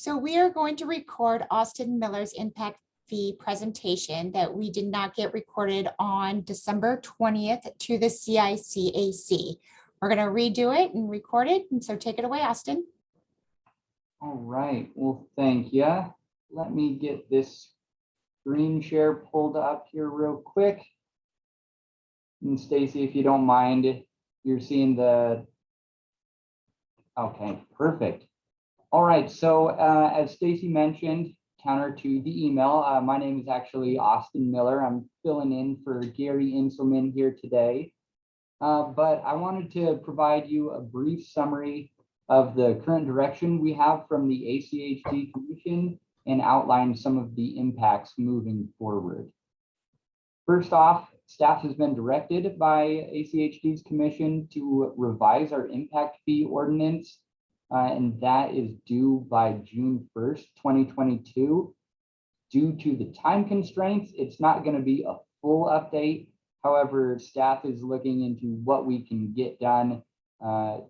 So we are going to record Austin Miller's impact fee presentation that we did not get recorded on December 20th to the CICAC. We're going to redo it and record it. And so take it away, Austin. All right, well, thank you. Let me get this screen share pulled up here real quick. And Stacy, if you don't mind, you're seeing the, okay, perfect. All right, so as Stacy mentioned, counter to the email, my name is actually Austin Miller. I'm filling in for Gary Inselman here today. But I wanted to provide you a brief summary of the current direction we have from the ACHD Commission and outline some of the impacts moving forward. First off, staff has been directed by ACHD's commission to revise our impact fee ordinance, and that is due by June 1st, 2022. Due to the time constraints, it's not going to be a full update. However, staff is looking into what we can get done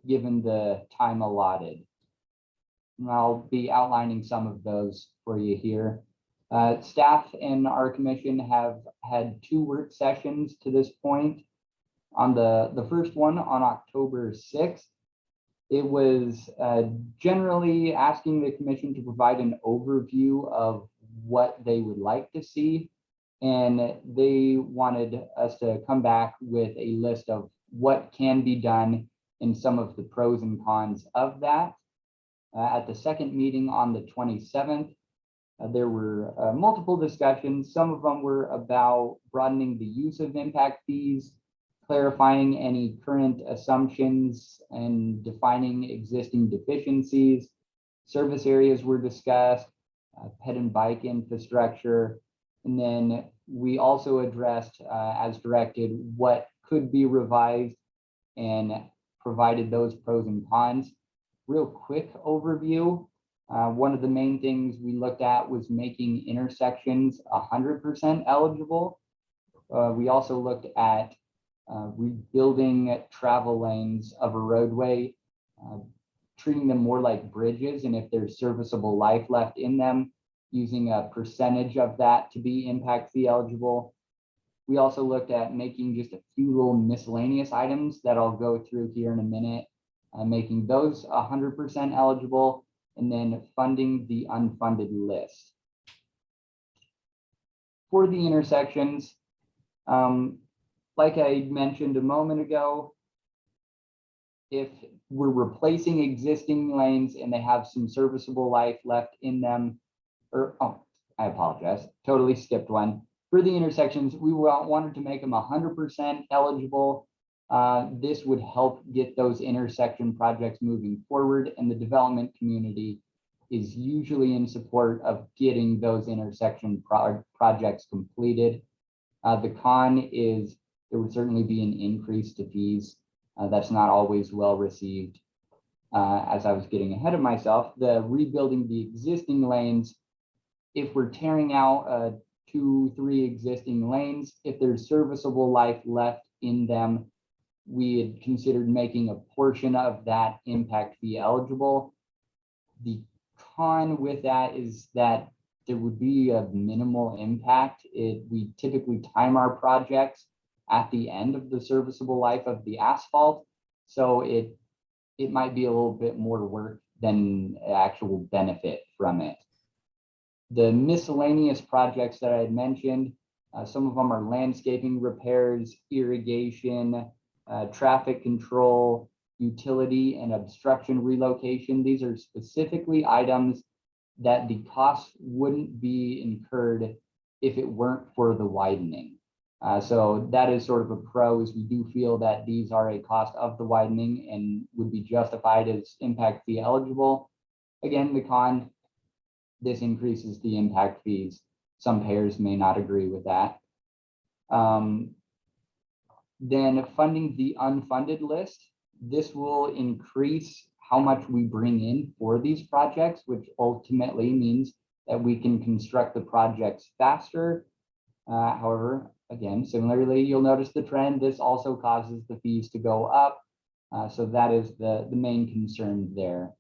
given the time allotted. And I'll be outlining some of those for you here. Staff and our commission have had 2 work sessions to this point. On the first one on October 6th, it was generally asking the commission to provide an overview of what they would like to see. And they wanted us to come back with a list of what can be done and some of the pros and cons of that. At the second meeting on the 27th, there were multiple discussions. Some of them were about broadening the use of impact fees, clarifying any current assumptions, and defining existing deficiencies. Service areas were discussed, pet and bike infrastructure, and then we also addressed, as directed, what could be revised and provided those pros and cons. Real quick overview. One of the main things we looked at was making intersections 100% eligible. We also looked at rebuilding travel lanes of a roadway, treating them more like bridges, and if there's serviceable life left in them, using a percentage of that to be impact fee eligible. We also looked at making just a few little miscellaneous items that I'll go through here in a minute, making those 100% eligible, and then funding the unfunded list. For the intersections, like I mentioned a moment ago, if we're replacing existing lanes and they have some serviceable life left in them, I apologize, totally skipped one. For the intersections, we wanted to make them 100% eligible. This would help get those intersection projects moving forward, and the development community is usually in support of getting those intersection projects completed. The con is there would certainly be an increase to fees. That's not always well received. As I was getting ahead of myself, the rebuilding the existing lanes, if we're tearing out 2-3 existing lanes, if there's serviceable life left in them, we had considered making a portion of that impact fee eligible. The con with that is that there would be a minimal impact. We typically time our projects at the end of the serviceable life of the asphalt, so it might be a little bit more work than actual benefit from it. The miscellaneous projects that I had mentioned, some of them are landscaping repairs, irrigation, traffic control, utility and obstruction relocation. These are specifically items that the costs wouldn't be incurred if it weren't for the widening. So that is sort of a pro, is we do feel that these are a cost of the widening and would be justified as impact fee eligible. Again, the con, this increases the impact fees. Some payers may not agree with that. Then funding the unfunded list. This will increase how much we bring in for these projects, which ultimately means that we can construct the projects faster. However, again, similarly, you'll notice the trend. This also causes the fees to go up. So that is the main concern there.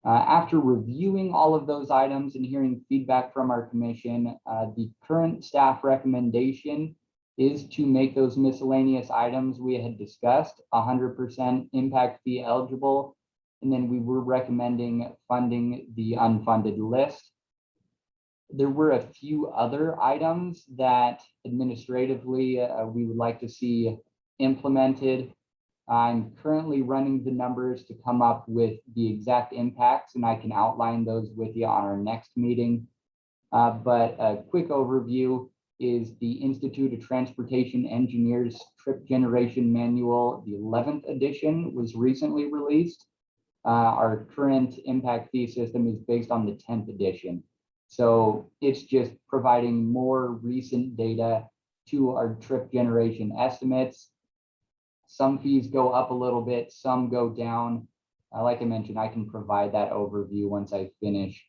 After reviewing all of those items and hearing feedback from our commission, the current staff recommendation is to make those miscellaneous items we had discussed 100% impact fee eligible. And then we were recommending funding the unfunded list. There were a few other items that administratively we would like to see implemented. I'm currently running the numbers to come up with the exact impacts, and I can outline those with you on our next meeting. But a quick overview is the Institute of Transportation Engineers Trip Generation Manual. The 11th edition was recently released. Our current impact fee system is based on the 10th edition. So it's just providing more recent data to our trip generation estimates. Some fees go up a little bit, some go down. Like I mentioned, I can provide that overview once I finish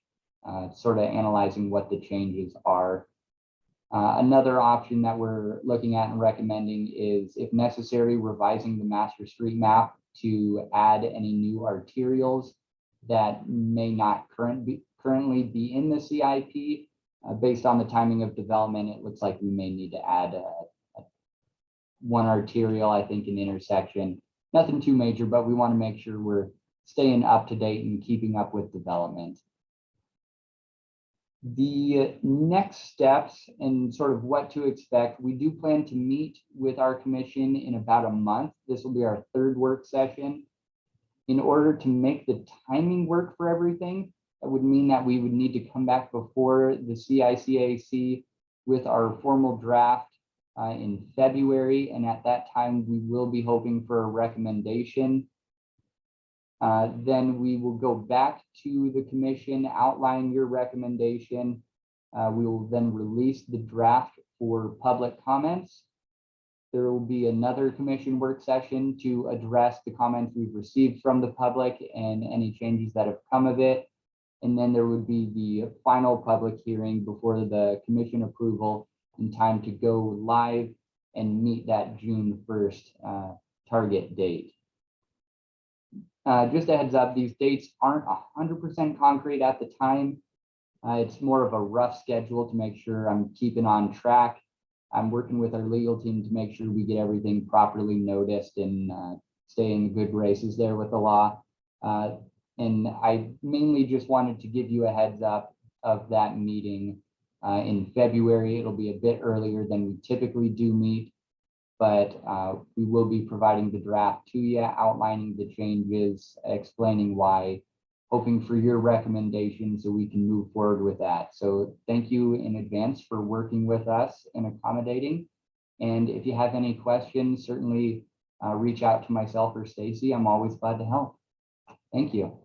sort of analyzing what the changes are. Another option that we're looking at and recommending is, if necessary, revising the master street map to add any new arterials that may not currently be in the CIP. Based on the timing of development, it looks like we may need to add one arterial, I think, an intersection. Nothing too major, but we want to make sure we're staying up to date and keeping up with development. The next steps and sort of what to expect, we do plan to meet with our commission in about a month. This will be our third work session. In order to make the timing work for everything, that would mean that we would need to come back before the CICAC with our formal draft in February. And at that time, we will be hoping for a recommendation. Then we will go back to the commission, outline your recommendation. We will then release the draft for public comments. There will be another commission work session to address the comments we've received from the public and any changes that have come of it. And then there would be the final public hearing before the commission approval in time to go live and meet that June 1st target date. Just a heads up, these dates aren't 100% concrete at the time. It's more of a rough schedule to make sure I'm keeping on track. I'm working with our legal team to make sure we get everything properly noticed and stay in good graces there with the law. And I mainly just wanted to give you a heads up of that meeting in February. It'll be a bit earlier than we typically do meet, but we will be providing the draft to you, outlining the changes, explaining why, hoping for your recommendation so we can move forward with that. So thank you in advance for working with us and accommodating. And if you have any questions, certainly reach out to myself or Stacy. I'm always glad to help. Thank you.